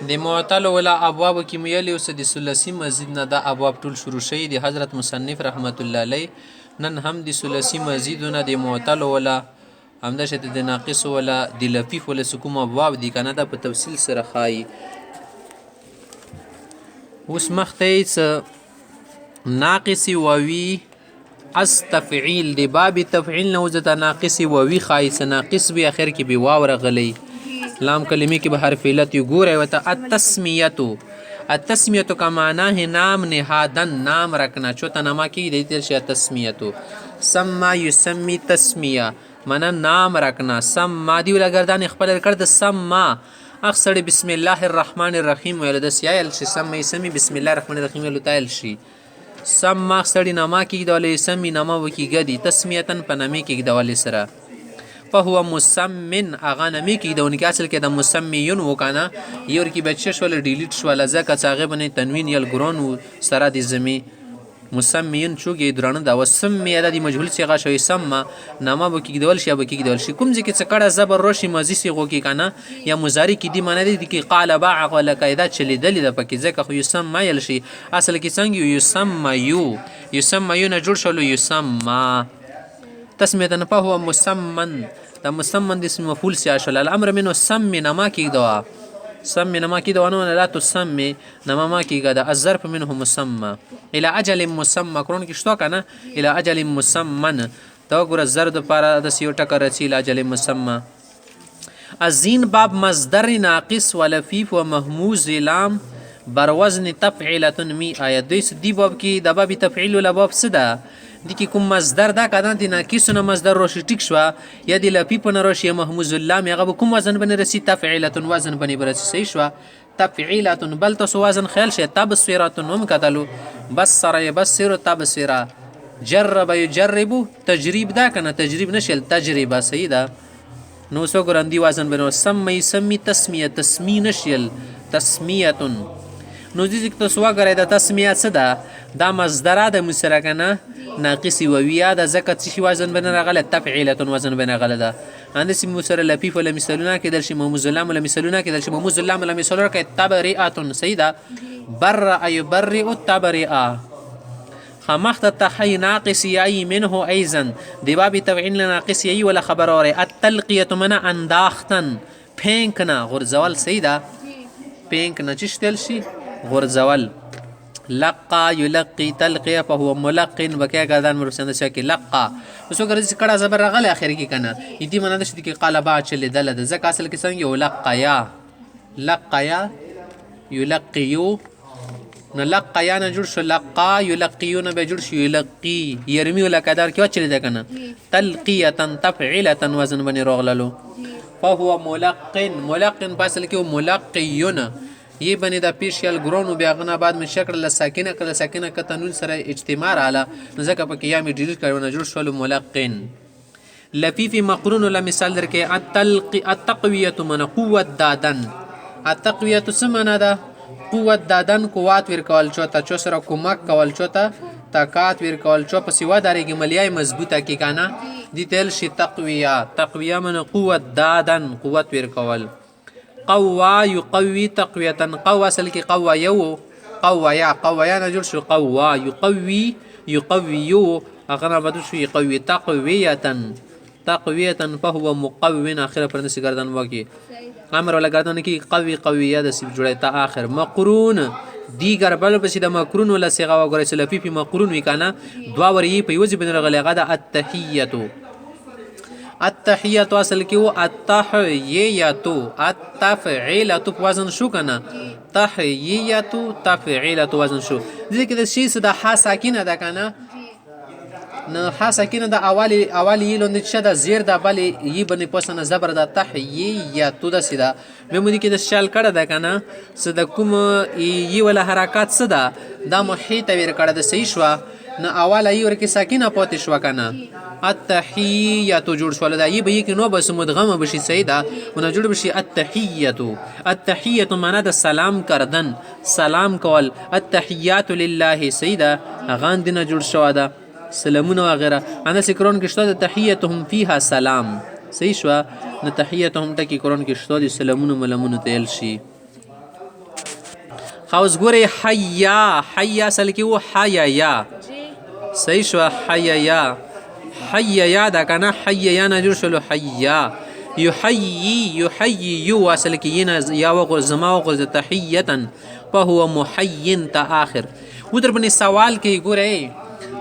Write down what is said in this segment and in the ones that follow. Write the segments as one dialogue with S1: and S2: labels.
S1: د معطل ولا ابواب کې ویلي اوس د ثلاثي مزید نه دا ابواب ټول شروع شوي د حضرت مصنف رحمت الله علیه نن هم د ثلاثي مزیدونه د معطل ولا همداشته د ناقص ولا د لفیف ولا کوم ابواب دي کنه دا په تفصیل سره ښایي. اوس مخته ناقص واوی استفعیل د باب تفعیل نه وځه ناقص واوی ښایي څه ناقص وي اخر کې به واو راغلی لام کلمې کې به حرف علت یو ګورئ ورته التسمیة کا معنی نام نهادن نام رکھنا چوتا نما کی دیتی شی تسمیتو سما یسمی تسمیه معنی نام رکھنا سما دی ولا گردان خپل کړ د سما اخسر بسم الله الرحمن الرحیم ویل د سیال شي سما یسمی بسم الله الرحمن الرحیم ویل تایل شي سما اخسر نما کی د سمی نما وکي گدی تسمیتن پنمی کی د ول سره فهو مسمن اغه نمی کی د اونکه اصل کې د مسمیون وکنه یور کی بچ شول ډیلیټ شول زکه څاغه بنې تنوین یل ګرون سره د زمی مسمیون چوګې درانه د وسمی د مجهول صيغه شوی سما نامه بو کې دول شي بو کې دول شي کوم ځکه څه کړه زبر روشي ماضی صيغه کې کنه یا مضارع کې دی معنی دی کې قال باع ولا قاعده چلی دلی د پکې ځکه خو یسمى یل شي اصل کې څنګه یسمى نه جوړ شول یسمى تسمیه فهو مسمن دا مسمن د اسم مفعول سی شول الامر منه سمي نما کی دوا سمي نما کی دوا نو لا تسمي نما ما کی دا الظرف منه مسمى الى اجل مسمى قرون کی شتو کنه الى اجل مسمن دا ګور زرد لپاره د سیو ټکر رسیل اجل مسمى الزين باب مصدر ناقص ولفيف ومهموز لام بر وزن تفعيله مي آیت دی باب کی د باب تفعیل ولا باب صدا دی کی کوم مصدر دا کدان دی ناقصونه مصدر روشی ټیک شو یا دی لپی په روشی محموز اللام هغه کوم وزن بن رسی تفعیله وزن بن برسی صحیح شو تفعیله بل تاسو وزن خیال شه تبصرات هم کتلو بصر يبصر تبصرا جرب يجرب تجریب دا کنه تجریب نشل تجربه صحیح ده نو سو ګرندی وزن بن سمی سمی تسمیه تسمی نشل تسمیه نو دې تاسو وګورئ د تسمیه څه ده دا مصدر د مسرکنه ناقص وویا د زکات شي وزن بن راغله تفعیله وزن بن راغله ده اندس مسر لفیف ولا مثالونه کې دل شي موموز اللام ولا مثالونه کې دل شي موموز اللام ولا مثالونه کې تبرئه سیدا بر يبرئ التبرئه خمخت تحي ناقص ي منه ايضا دی باب تفعیل ناقص ي ولا خبر اور التلقيه من انداختن پینکنا غرزوال سیدا پینک نچشتل شي غرزول لقا يلقي تلقي فهو ملقن وکیا گردان مرسنده شکی لقا وسو ګرځي کړه زبر راغله اخر کې کنه یدي مننه شدي کې قال با چل دل د زک اصل کې څنګه یو لقیا يلقيو نو لقیا نه جوړ شو لقا يلقيون به جوړ شو يلقي يرمي ولا قدر کې چل ده کنه تلقيه تفعيله وزن بني رغللو فهو ملقن اصل کې ملقيون یہ بنی دا پیش یال ګرونو بیا غنا بعد من شکل لساکنه کله ساکنه کتنون سره اجتماع رااله نزدک په قیام ډیلیټ کړو جوړ شول ملقن لفیف مقرون ولا مثال درکې التقویه من قوت دادن التقویه سمنا دا قوت دادن قوت ور کول چوتا چو سره کومک کول چوتا طاقت ور کول چو په سیوا داري ملیای مضبوطه کی کانا دی تل شي تقویه من قوت دادن قوت ور کول قوا يقوي تقويه قوا اصل کې قوا یو قوا نه جوړ شو قوا يقوي اغنا بدو شو يقوي تقويه فهو مقوي اخر پر نس گردن وکی امر ولا گردن کې قويه د سب جوړه تا اخر مقرون دیگر بل پس د مقرون ولا صيغه وګورئ سلفي په مقرون وکانه دوا وری په یوځ بن رغله غدا التحیت اصل کې و التحییت التفعیلت وزن شو کنه تحییت تفعیلت وزن شو ځکه د شی د ح ساکنه ده کنه نه ح ساکنه د اولی لوند شد زیر د بل ی بنې پسنه زبر د تحییت د سیدا مېمونی کې د شال کړه ده کنه صد کوم ی ولا حرکات صدا د محیط ور کړه د صحیح شو نه اواله ی ورکه ساکنه پاتې شو کنه التحیت جوړ شول دا ی به کې نو بس مدغمه بشي سیدا ونه جوړ بشي التحیت معنا د سلام کردن سلام کول التحیات لله سیدا غاندنه جوړ شو دا سلامونه وغیرہ انا سکرون کې شته تحیتهم فيها سلام صحیح شو نو تحیتهم ته کې قرآن کې شته سلامونه ملمونه تل شي اوس ګورئ حیا حیا اصل کې و حیا صحیح شوه حیا حیا دا که نه حیا نه جوړ شولو حیا یحیی اصل کې یې یا زما وغورځه تحیتا فهو محین ته آخر و در باندې سوال کوي ګورئ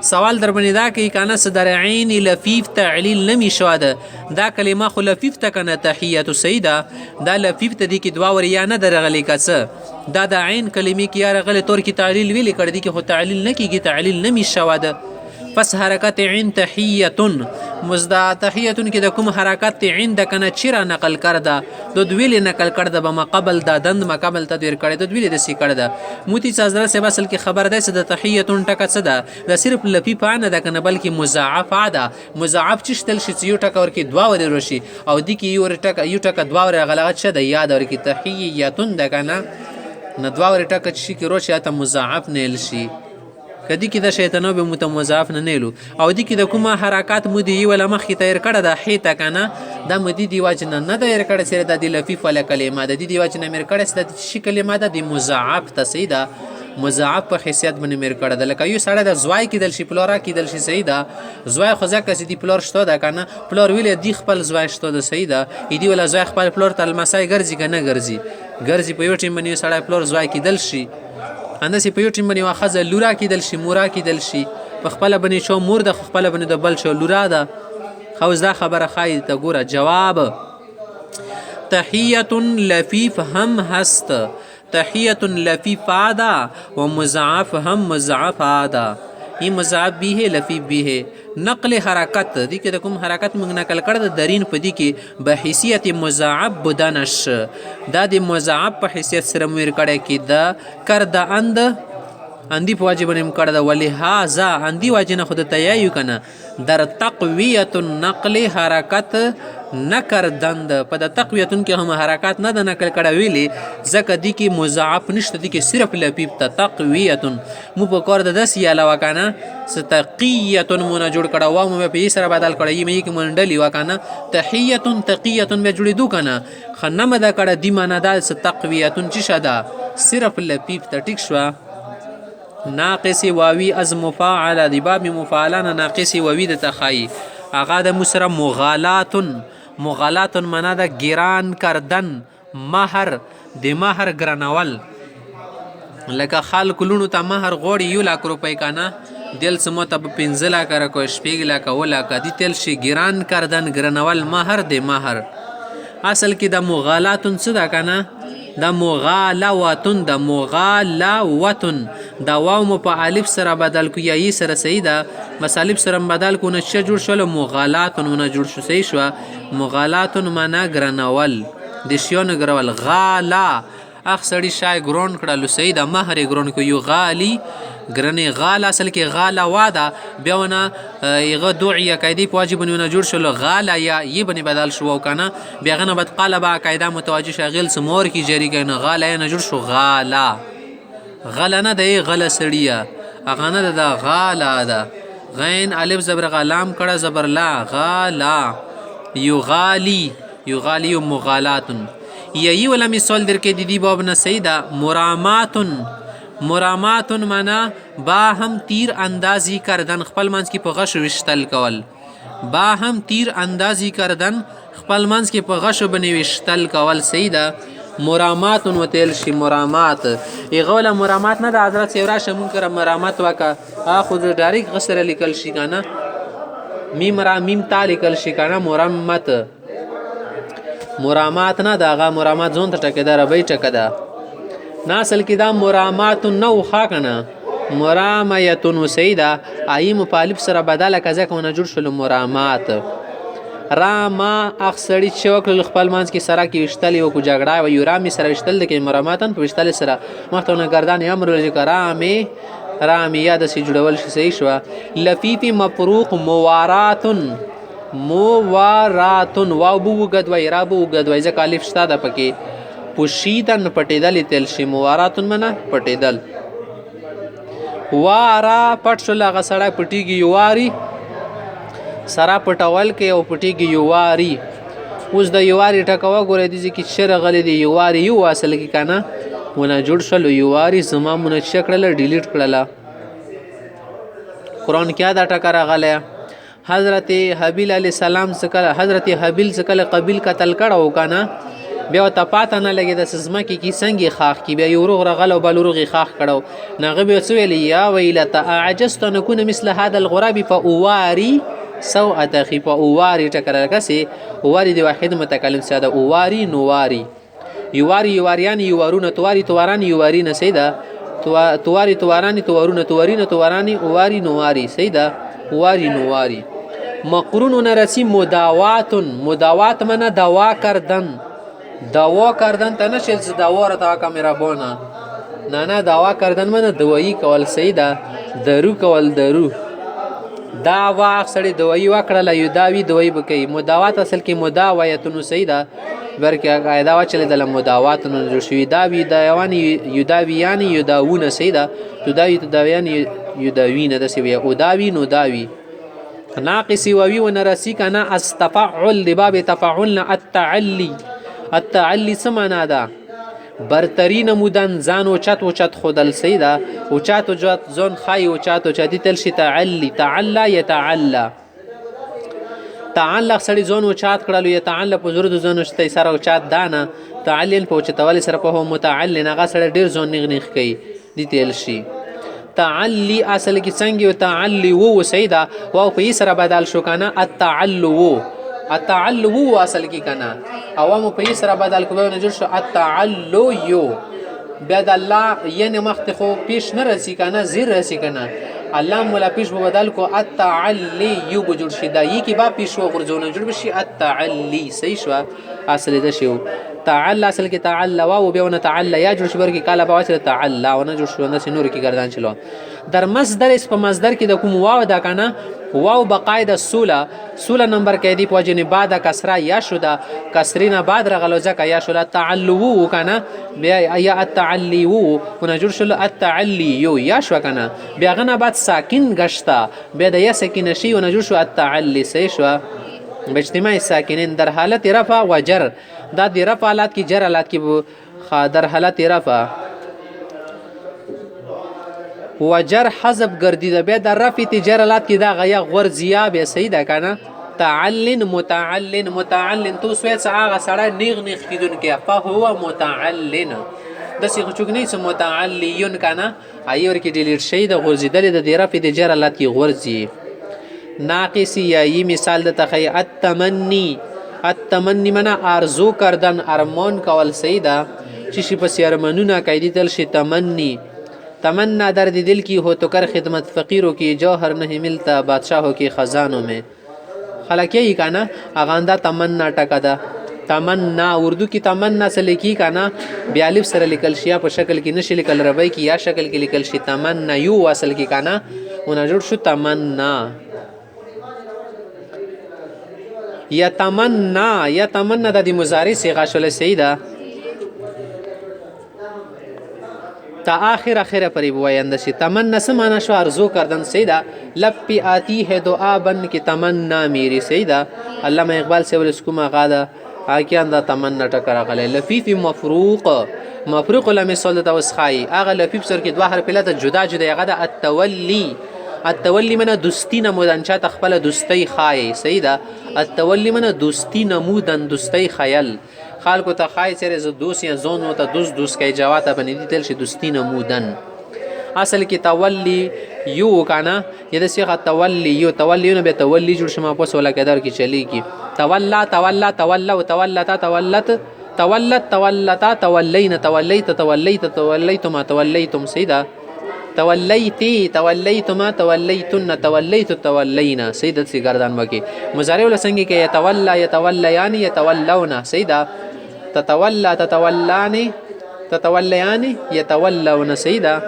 S1: سوال در باندې دا کوي که نه څه در عین لفیف تعلیل نمی شوه ده دا کلمه خو لفیف ته که نه تحیت صحیح ده دا لفیف ته دی کې دوه ور یا نه درغلی که څه دا د عین کلمې کې یا رغلی طور کې تعلیل ویلې کړی دی کې خو تعلیل نه کېږي تعلیل نمی شوه ده پس حرکت عین تحیتون مزدا تحیتون کې د کوم حرکت عین د کنه چیرا نقل کرده دو دویلی نقل کرده به ما قبل دا دند ما قبل تدویر کرده دو دویلی دسی کرده موتی سازدر سے بسل کی خبر ده سه د تحیتون ټکه څه ده د صرف لفی پانه ده کنه بلکې مضاعف ده مضاعف چشتل شي یو ټکه ورکی دوا ور روشي او دی کې یو ټکه دوا ور غلغت شه ده یاد ورکی تحیتون ده کنه نه دوا ور ټکه شي کې روشي ته مضاعف نیل شي کدی کې د شیطانو به متمضاعف نه نیلو او دی کې د کومه حرکات مودي ولا مخې تیر کړه د حیته کنه د مودي دی واجنه نه تیر کړه سره د لفیف ولا کلمه د دی واجنه مر کړه سره د شي کلمه د مضاعف تسیدا مضاعف په حیثیت باندې مر کړه د لکه یو سره د زوای کېدل شي پلورا کېدل شي سیدا زوای خو ځکه چې دی پلور شته دا کنه پلور ویل دی خپل زوای شته د سیدا دی ولا زوای خپل پلور تل مسای ګرځي کنه ګرځي په یو ټیم باندې سره پلور زوای کېدل شي انداسې په یو ټیم باندې واخذ لورا کېدل شي مورا کېدل شي په خپله باندې شو مور د خپله باندې د بل شو لورا ده خو دا خبره ښایي ته ګوره جواب تحیت لفیف هم هست تحیت لفیف آده و مضاعف هم مضاعف آده این مضاعف بھی ہے لفیف بھی ہے نقل حرکت دی که د کوم حرکت موږ نقل کړه د درین په دی کې به حیثیت مضاعف بدنش دا د مضاعف په حیثیت سره مویر کړه کې د کرد اندی په واجب نیم کړه د ولهذا اندی واجب نه خود تیایو کنه در تقویت النقل حرکت نکردند په د تقویتون کې هم حرکات نه د نقل کړه ویلي ځکه دی کې مضاعف نشته دی کې صرف لفیف ته تقویتون مو په کار د داسې علاوه کنه ستقیتون مو نه جوړ کړه واو مو په یې سره بدل کړه یې مې کې منډلی وکنه تحیتون تقیتون به جوړېدو کنه خنمه دا کړه دی معنا دا ستقویتون چې شده صرف لفیف ته ټیک شوه ناقص واوی از مفاعل دی باب مفاعلان ناقص واوی د تخایی اغا د مسره مغالاتن منا د گران کردن مہر د مہر گرانول لکه خلق لونو ته مہر غوړي یو لاک روپۍ کنه دل سمو ته 15 لاک کو شپږ لاک ولا کدی تل شي گران کردن گرانول مہر د مہر اصل کې د مغالاتن څه دا کنه د مغالواتن د مغالواتن دا واو مو په الف سره بدل کو یا ای سره صحیح ده بس الف سره بدل کو نه جوړ شول مغالاتن نه جوړ شو صحیح شو مغالاتن معنا ګرانول د شیونو ګرول غالا اخ سړی شای ګرون کړه صحیح ده مہر ګرون کو یو غالی ګرنې غال اصل کې غالا واده بیاونه یغه دوعیه قاعده په واجب نه جوړ شول غالا یا ی بنی بدل شو کنه بیاغه نه بد قالبه قاعده متوجه شغل سمور کی جری کنه غالا نه جوړ شو غالا غلا نه دی غلا سړیا اغه نه د غالا ده غین الف زبر غلام کړه زبر لا غالا یغالی مغالاتن یی ولا مثال درکې دی باب نه سیدا مراماتن معنا با هم تیر اندازی کردن خپل منځ کې په غش وشتل کول با هم تیر اندازی کردن خپل منځ کې په غش بنوي وشتل کول سیدا مراماتن وتل شي مرامات یغول مرامات نه د حضرت سیورا شمون کړه مرامات وکا خود ډایرک غسر لیکل شي کنه میم تا لیکل شي کنه مرامات نه داغه مرامات زون ته ټکیدار به ټکدا ناسل کې دا مرامات نو خا کنه مرامایتون سیدا ایم طالب سره بدله کزه کنه جوړ شول مرامات راما اخسړی چوکل خپل مانس کې سره کې وشتلی او کو جګړه و یو رامي سره وشتل د کې مراماتن په وشتل سره مختونه گردان امر ول رامي یاد سي جوړول شي صحیح شو لفیف مفروق مواراتن واو بو غدوی را بو غدوی ځکه الف شته د پکې پوشیدن پټیدل تل شي مواراتن منه پټیدل وارا پټ شو لغه سړی پټیږي یواري سرا پټول کې او پټیږي یواري اوس د یواري ټکوا ګورې دي چې شر غلې دی یواري یو اصل کې کنه ونه جوړ شل یواری زما منشیه کړله ډیلیټ کړله. قرآن کې دا ټکه راغلی. حضرت حبیل علیه السلام څخه حضرت حبیل څخه قبیل قتل کړه کنه بیا ورته پاته نه لګي د ځمکې کې څنګه خاخ کې بیا یو روغ رغل او بل روغې خاخ کړو. هغه بیا څه ویل یا ویلته اعجزت ان اکون مثل هذا الغراب فاواري سوءة اخي فاواري ټکر لکسي اواري دی واحد متکلم ساده اواري نواري یواري یواریان یوارونه تواري تواران یوارین سیدا تواري توارانی توارونه توارین توارانی اواري نواري سیدا اواري نواري. مقرون نرسی مداوات من دوا کردن دوا کردن تا نشد دوا را تا کامیرا بونا نه دوا کردن من دوایی کول سیدا درو کول درو دوا سړی دوایی وکړه یو داوی دوایی بکی. مداوات اصل کې مداوایتونو سیدا ورکه قاعده واچلې د مداواتونو جوړ شوی داوی دایوانی یوداویانی یوداونه سیدا تداوی تداویانی یوداوینه د سی او داوی نو داوی ناقصی ووی ونرسی کنا استفعل لباب تفعلنا التعلی سمانا دا برتری نمودن زان و چت خودل سیدا و چت زون خای و چتی تلشی تعلی تعلا یتعلا تعلق سړی زون و چات کړلو یتعلا په زور د زون شته سره او چات دانا تعلین په چتوالی سره په متعلن هغه سره ډیر زون نغ کوي دي تلشي. تعلی اصل کې څنګه او تعلی وو سیدا واو په سره بدل شو کنه التعلو اصل کې کنه عوامو په سره بدل کوو نه جوړ شو التعلو یو بیا د الله یعنی مخ خو پیش نه رسی کنه زیر رسی کنه الله مولا پیش بدل کو التعلی یو جوړ شي دا یی کې با پیش وګرځونه جوړ بشي التعلی صحیح شو اصل ده شو تعالى اصل کې تعالى واو بیا ونه تعالى یا جوړ شو ورکی کاله با واسه تعالى ونه جوړ شو نه نور کې گردان چلو در مصدر اس په مصدر کې د کوم واو دا کنه واو بقاعده سوله نمبر کې دی په جن بعد کسره یا شو دا کسرینه بعد رغلو ځکه یا شو تعلو کنه بیا یا التعلی وو ونه جوړ شو التعلی یو یا شو کنه بیا غنه بعد ساکن گشتا بیا د یا ساکن شی ونه جوړ شو التعلی صحیح شو باجتماع ساکنین در حالت رفع و جر دا دی رفع حالات کی جر حالات کی در حالت رفع و جر حذف گردیده بیا در رفع تجر حالات کی دا غیا غور زیاب سیده کنه تعلن متعلن تو سویت آغا سڑا نیغ کیدون که فهو متعلن دسی خچوک نیست متعلیون کنه ایور کی ډیلیټ شي د غورځیدل د دی رفع تجر حالات کی غورځي. ناقصی یا ای مثال د تخی التمنی منا ارزو کردن ارمان کول سیدا چیشی پس ارمانونه قیدی دل شی تمنا درد دل کی ہو تو کر خدمت فقیروں کی جوہر نہیں ملتا بادشاہوں کی خزانوں میں خلق یہی کانا اغاندا تمنا ٹکا دا تمنا اردو کی تمنا سے لکھی کانا بیالف سر لکل شیا په شکل کی نشی لکل ربی کی یا شکل کی لکل شی تمنا یو اصل کی کانا اونا جوړ شو تمنا یتمنا د مضارع صيغه شول سیدا تا آخر پری بوایند شي تمنا سمانا شو ارزو کردن سیدا لپی آتی ہے دعا بن کی تمنا میری سیدا علامہ اقبال سے ولسکما غادا اکیان دا تمنا ټکر غل لفیف مفروق لم صلت وسخای اغه لفیف سر کې دوه حرف لته جدا غدا التولی من دوستی نمودن چا تخپل دوستی خای سیدا التولی من دوستی نمودن دوستی خیال خلکو ته خای سره ز دوست یا زون او ته دوست کی جواته بنیدی تل شي دوستی نمودن اصل کې تولی یو کنه یده صيغه تولی یو تولی نه به تولی جوړ شمه پس ولا کدار کې چلی کی تولا تولتا تولیتم تولیتم سیدا تولیتما تولیتن تولینا سیدت سی گردان وکی مضارع لسنگی که یتولیان یتولون سیدا تتولیان یتولون سیدا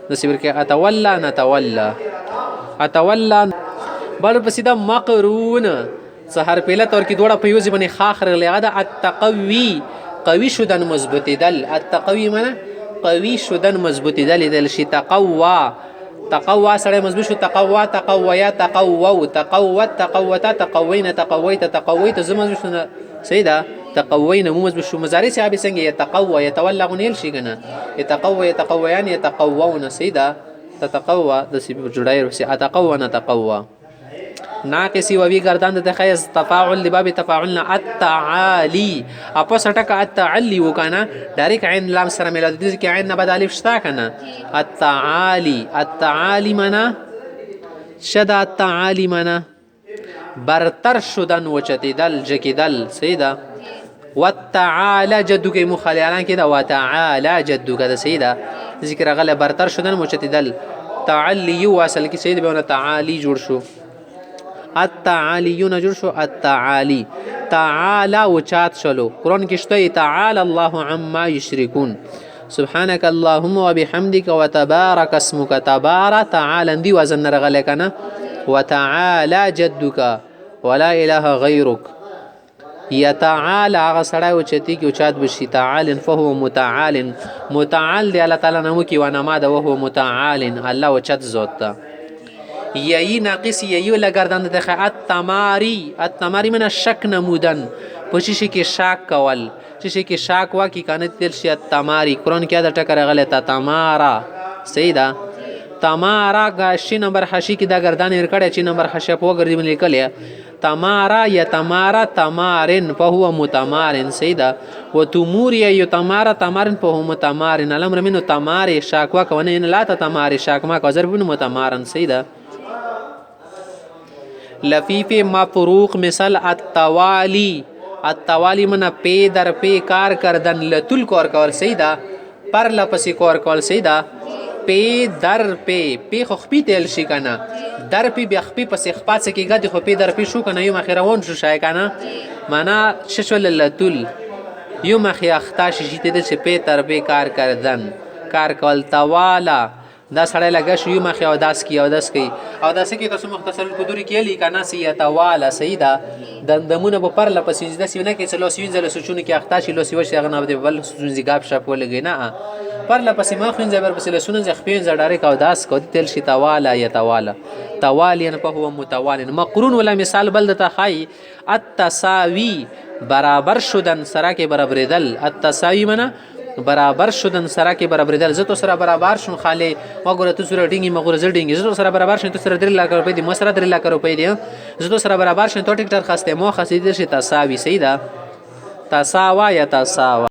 S1: نسیبر که اتولا بل پسیدا مقرون سحر پیلت اور کی دوڑا پیوزی بنی خاخر لغدا التقوی قوی شدن مضبوطی دل التقوی منه قوی شدن مضبوطی دل شي تقوا سره مضبوط شو تقویا تقووت تقویت تقویت زما شو سیدا یتقوین مومز بشو مضارع صحابي څنګه یتقوى یتولى غنیل شي کنه یتقوى یتقویان یتقوون سیدا تتقوى د سی جوړای ورسي اتقوى نتقوى ناقصي وبي گردان د خیز تفاعل لباب تفاعلنا التعالي اپس ټک التعلي وکنه ډایرک عین لام سره ملاد دي کې عین نه بد الف شتا کنه التعالي منا شد التعالي منا برتر شدن وچتیدل جکیدل سیدا وتعالى جدك مخالعان كده وتعالى جدك ده سيدا ذکر غله برتر شدن وچتیدل تعالی واصل کی سید به تعالی جوړ شو التعالیون جوړ شو التعالی تعالی وچات شلو قران کې شته تعالی الله عما یشركون سبحانك اللهم وبحمدك وتبارك اسمك تبارك تعالى دي وزن رغله کنه وتعالى جدك ولا اله غيرك يتعالى هغه سړی و چتی کې اوچات بشي تعال فهو متعال متعال دی الله تعالی نوم کې و نما ده وهو متعال الله وچت ذات یی ناقص یی لګردان د التماری من الشک نمودن پوشش کې شاک کول چې کې شاک وا کې کنه تل شي التماری قران کې دا ټکر غلطه تمارا سیدا تمارا غشي نمبر حشی کې دا گردان ورکړی چې نمبر حشی په وګرځي من لیکل تمارا یتمارا تمارن فهو متمارن سیدا وتمور یتمارا تمارن فهو متمارن الامر منه تمار شاکوا کونه ان لا تمار شاکما کو ضرب متمارن سیدا لفیف مفروق مثل التوالی من پی در پی کار کردن لتل کار کول سیدا پر لپسی کار کول سیدا پی در پی خو خپی تل شي کنه در پی بیا خپی پس خپات کیګه د خو پی در پی شو کنه یو مخیروان شو شای کنه معنا ششول لتل یو مخی اختا شي ته د پی تر پی کار کردن کار کول توالا دا سړی لګه شو یو مخی او داس کی او داس کی تاسو مختصر القدوری کې لیکنه سی توالا سیدا دندمونه په پر لپس د سینه کې سلو سینځل سوچونه کې اختا شي لو سی وش غنه د بل سونځي غاب شپ ولګی نه پر لپس ما خو زبر بس لسونه زخپین زړاره کا داس کو تل شي توالا یتوالا توالین په هو متوالن مقرون ولا مثال بل د تخای التساوی برابر شدن سره کې برابر دل التساوی منا برابر شدن سره کې برابر دل زه تو سره برابر شون خاله وګوره تو سره ډینګي مګوره زه ډینګي زه تو سره برابر شون تو سره 3 لک روپۍ دي مسره 3 لک روپۍ دي زه تو سره برابر شون تو ټیکټر خسته مو خسته دي شي تساوی سیدا تساوا یا تساوا